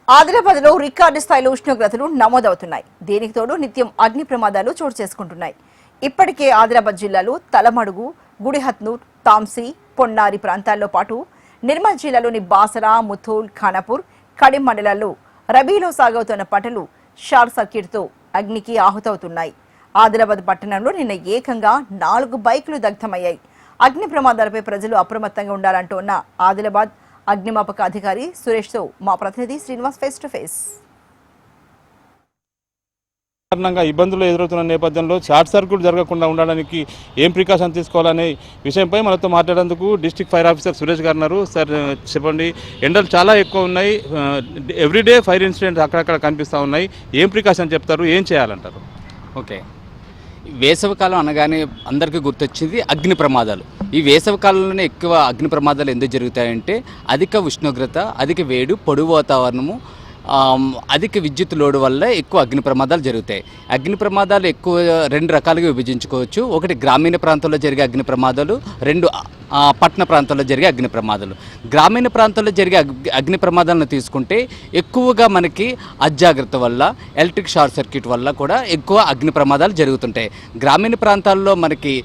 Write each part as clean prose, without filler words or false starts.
ఆదిలాబాద్లో రికార్డు స్థాయిలో ఉష్ణోగ్రతలు నమోదవుతున్నాయి. దీనికి తోడు నిత్యం అగ్ని ప్రమాదాలు చోటు చేసుకుంటున్నాయి. ఇప్పటికే ఆదిలాబాద్ జిల్లాలో తలమడుగు, గుడిహత్నూర్, తాంసీ, పొన్నారి ప్రాంతాల్లో పాటు నిర్మల్ జిల్లాలోని బాసరా, ముథూల్, ఖానాపూర్, కడిం మండలాల్లో రబీలో సాగవుతున్న పంటలు షార్ట్ సర్క్యూట్తో అగ్నికి ఆహుతవుతున్నాయి. ఆదిలాబాద్ పట్టణంలో నిన్న ఏకంగా 4 బైకులు దగ్ధమయ్యాయి. అగ్ని ప్రమాదాలపై ప్రజలు అప్రమత్తంగా ఉండాలంటోన్న ఆదిలాబాద్ అగ్నిమాపక అధికారి సురేష్ తో మా ప్రతినిధి శ్రీనివాస్ ఫేస్ టు ఫేస్. కారణంగా ఇబ్బందులు ఎదురవుతున్న నేపథ్యంలో షార్ట్ సర్క్యూట్ జరగకుండా ఉండడానికి ఏం ప్రికాషన్ తీసుకోవాలనే విషయంపై మనతో మాట్లాడేందుకు డిస్ట్రిక్ట్ ఫైర్ ఆఫీసర్ సురేష్ గారు ఉన్నారు. సార్ చెప్పండి, ఎండలు చాలా ఎక్కువ ఉన్నాయి, ఎవ్రీడే ఫైర్ ఇన్సిడెంట్స్ అక్కడక్కడ కనిపిస్తూ ఉన్నాయి. ఏం ప్రికాషన్ చెప్తారు, ఏం చేయాలంటారు? ఓకే, వేసవికాలం అనగానే అందరికీ గుర్తొచ్చింది అగ్ని ప్రమాదాలు. ఈ వేసవికాలంలోనే ఎక్కువ అగ్ని ప్రమాదాలు ఎందుకు జరుగుతాయంటే అధిక ఉష్ణోగ్రత, అధిక వేడి, పొడి వాతావరణము, అధిక విద్యుత్ లోడ్ వల్ల ఎక్కువ అగ్ని ప్రమాదాలు జరుగుతాయి. అగ్ని ప్రమాదాలు ఎక్కువ 2 రకాలుగా విభజించుకోవచ్చు. ఒకటి గ్రామీణ ప్రాంతాల్లో జరిగే అగ్ని ప్రమాదాలు, 2 పట్టణ ప్రాంతాల్లో జరిగే అగ్ని ప్రమాదాలు. గ్రామీణ ప్రాంతాల్లో జరిగే అగ్ని ప్రమాదాలను తీసుకుంటే ఎక్కువగా మనకి అజాగ్రత్త వల్ల, ఎలక్ట్రిక్ షార్ట్ సర్క్యూట్ వల్ల కూడా ఎక్కువ అగ్ని ప్రమాదాలు జరుగుతుంటాయి. గ్రామీణ ప్రాంతాల్లో మనకి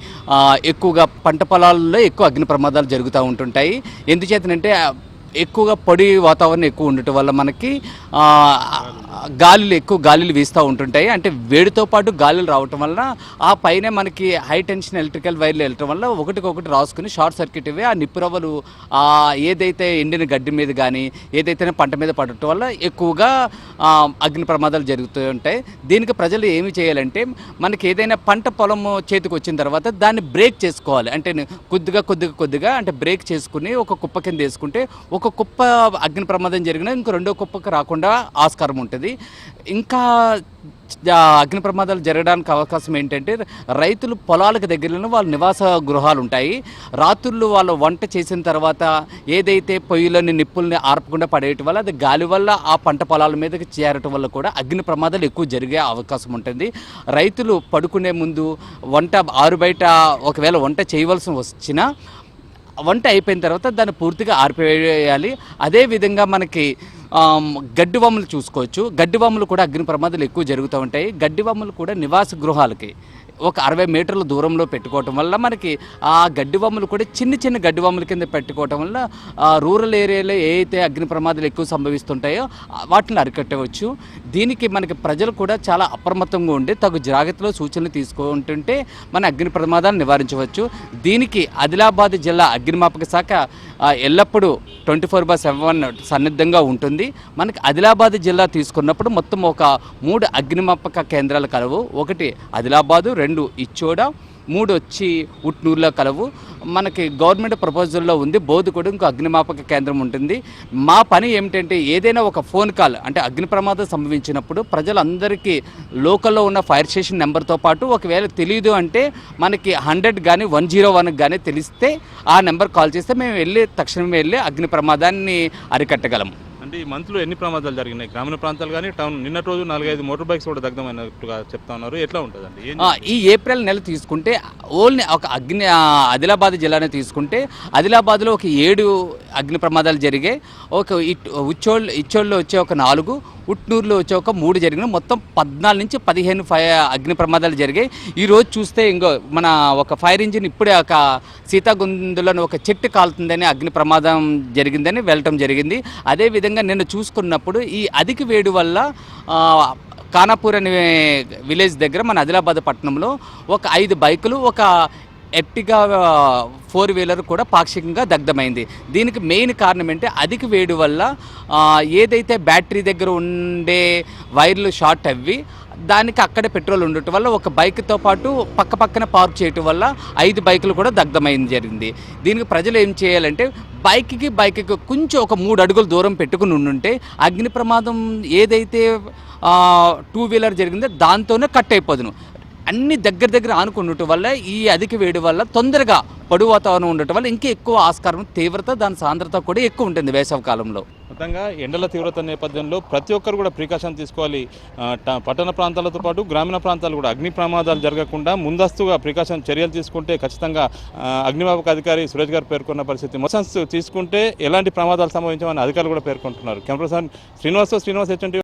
ఎక్కువగా పంట పొలాల్లో ఎక్కువ అగ్ని ప్రమాదాలు జరుగుతూ ఉంటుంటాయి. ఎందుచేతనంటే ఎక్కువగా పొడి వాతావరణం ఎక్కువ ఉండటం వల్ల మనకి గాలిలు వీస్తూ ఉంటుంటాయి. అంటే వేడితో పాటు గాలులు రావటం వల్ల ఆ పైన మనకి హై టెన్షన్ ఎలక్ట్రికల్ వైర్లు వెళ్ళటం వల్ల ఒకటికొకటి రాసుకుని షార్ట్ సర్క్యూట్ ఇవి ఆ నిప్పురవ్వలు ఏదైతే ఎండిన గడ్డి మీద కానీ ఏదైతే పంట మీద పడటం వల్ల ఎక్కువగా అగ్ని ప్రమాదాలు జరుగుతూ ఉంటాయి. దీనికి ప్రజలు ఏమి చేయాలంటే మనకి ఏదైనా పంట పొలము చేతికి వచ్చిన తర్వాత దాన్ని బ్రేక్ చేసుకోవాలి. అంటే కొద్దిగా అంటే బ్రేక్ చేసుకుని ఒక కుప్ప కింద వేసుకుంటే ఒక కుప్ప అగ్ని ప్రమాదం జరిగినా ఇంకో 2వ కుప్పకు రాకుండా ఆస్కారం ఉంటుంది. ఇంకా అగ్ని ప్రమాదాలు జరగడానికి అవకాశం ఏంటంటే రైతులు పొలాలకు దగ్గరలో వాళ్ళ నివాస గృహాలు ఉంటాయి. రాత్రులు వాళ్ళు వంట చేసిన తర్వాత ఏదైతే పొయ్యిలోని నిప్పుల్ని ఆర్పకుండా పడేయటం వల్ల అది గాలి వల్ల ఆ పంట పొలాల మీదకి చేరటం వల్ల కూడా అగ్ని ప్రమాదాలు ఎక్కువ జరిగే అవకాశం ఉంటుంది. రైతులు పడుకునే ముందు ఆరు బయట ఒకవేళ వంట చేయవలసి వచ్చినా వంట అయిపోయిన తర్వాత దాన్ని పూర్తిగా ఆర్పివేయాలి. అదేవిధంగా మనకి గడ్డివాములు చూసుకోవచ్చు. గడ్డివాములు కూడా అగ్ని ప్రమాదాలు ఎక్కువ జరుగుతూ ఉంటాయి. గడ్డివాములు కూడా నివాస గృహాలకి ఒక 60 మీటర్ల దూరంలో పెట్టుకోవటం వల్ల మనకి ఆ గడ్డివాములు కూడా చిన్న గడ్డివాముల కింద పెట్టుకోవటం వల్ల రూరల్ ఏరియాలో ఏ అయితే అగ్ని ప్రమాదాలు ఎక్కువ సంభవిస్తుంటాయో వాటిని అరికట్టవచ్చు. దీనికి మనకి ప్రజలు కూడా చాలా అప్రమత్తంగా ఉండి తగు జాగ్రత్తలో సూచనలు తీసుకుంటుంటే మన అగ్ని ప్రమాదాలు నివారించవచ్చు. దీనికి ఆదిలాబాద్ జిల్లా అగ్నిమాపక శాఖ ఎల్లప్పుడూ 24/7 సన్నిద్ధంగా ఉంటుంది. మనకి ఆదిలాబాద్ జిల్లా తీసుకున్నప్పుడు మొత్తం ఒక 3 అగ్నిమాపక కేంద్రాలు కలవు. ఒకటి ఆదిలాబాదు, 2 ఇచ్చోడ, 3 వచ్చి ఉట్నూరులో కలవు. మనకి గవర్నమెంట్ ప్రపోజల్లో ఉంది బోధు కూడా ఇంకో అగ్నిమాపక కేంద్రం ఉంటుంది. మా పని ఏమిటంటే ఏదైనా ఒక ఫోన్ కాల్ అంటే అగ్ని ప్రమాదం సంభవించినప్పుడు ప్రజలందరికీ లోకల్లో ఉన్న ఫైర్ స్టేషన్ నెంబర్తో పాటు ఒకవేళ తెలియదు అంటే మనకి 100 కానీ 101 కానీ తెలిస్తే ఆ నెంబర్ కాల్ చేస్తే మేము తక్షణమే వెళ్ళి అగ్ని ప్రమాదాన్ని అరికట్టగలము. అంటే ఈ మంత్లో ఎన్ని ప్రమాదాలు జరిగినాయి? గ్రామీణ ప్రాంతాలు కానీ టౌన్? నిన్నటి రోజు 4-5 మోటార్ బైక్స్ కూడా దగ్ధమైనట్టుగా చెప్తా ఉన్నారు. ఎట్లా ఉంటుందండి ఈ ఏప్రిల్ నెల తీసుకుంటే ఓన్లీ ఒక ఆదిలాబాద్ జిల్లానే తీసుకుంటే ఆదిలాబాద్లో ఒక 7 అగ్ని ప్రమాదాలు జరిగాయి. ఒక ఇచ్చోళ్ళు వచ్చే ఒక 4, ఉట్నూరులో వచ్చే ఒక 3 జరిగిన మొత్తం 14 నుంచి 15 అగ్ని ప్రమాదాలు జరిగాయి. ఈరోజు చూస్తే మన ఒక ఫైర్ ఇంజిన్ ఇప్పుడే ఒక సీతాగుందులోని ఒక చెట్టు కాలుతుందని అగ్ని ప్రమాదం జరిగిందని వెళ్ళటం జరిగింది. అదేవిధంగా నిన్న చూసుకున్నప్పుడు ఈ అధిక వేడి వల్ల ఖానాపూర్ అనే విలేజ్ దగ్గర మన ఆదిలాబాద్ పట్టణంలో ఒక 5 బైకులు, ఒక ఎర్టిగా 4 వీలర్ కూడా పాక్షికంగా దగ్ధమైంది. దీనికి మెయిన్ కారణం ఏంటంటే అధిక వేడి వల్ల ఏదైతే బ్యాటరీ దగ్గర ఉండే వైర్లు షార్ట్ అవ్వి దానికి అక్కడే పెట్రోల్ ఉండటం వల్ల ఒక బైక్తో పాటు పక్కన పార్క్ చేయటం వల్ల 5 బైకులు కూడా దగ్ధమైంది జరిగింది. దీనికి ప్రజలు ఏం చేయాలంటే బైక్కి కొంచెం ఒక 3 అడుగుల దూరం పెట్టుకుని ఉండుంటే అగ్ని ప్రమాదం ఏదైతే 2 వీలర్ జరిగిందో దాంతోనే కట్ అయిపోదును. అన్ని దగ్గర ఆనుకుండటం వల్ల ఈ అధిక వేడి వల్ల తొందరగా పొడి వాతావరణం ఉండటం వల్ల ఇంకా ఎక్కువ ఆస్కారం, తీవ్రత, దాని సాంద్రత కూడా ఎక్కువ ఉంటుంది వేసవి కాలంలో. మొత్తంగా ఎండల తీవ్రత నేపథ్యంలో ప్రతి ఒక్కరు కూడా ప్రికాషన్ తీసుకోవాలి. పట్టణ ప్రాంతాలతో పాటు గ్రామీణ ప్రాంతాలు కూడా అగ్ని ప్రమాదాలు జరగకుండా ముందస్తుగా ప్రికాషన్ చర్యలు తీసుకుంటే ఖచ్చితంగా అగ్నిమాపక అధికారి సురేష్ గారు పేర్కొన్న పరిస్థితి మొత్తం తీసుకుంటే ఎలాంటి ప్రమాదాలు సంభవించామని అధికారులు కూడా పేర్కొంటున్నారు. Camera person Srinivas HN TV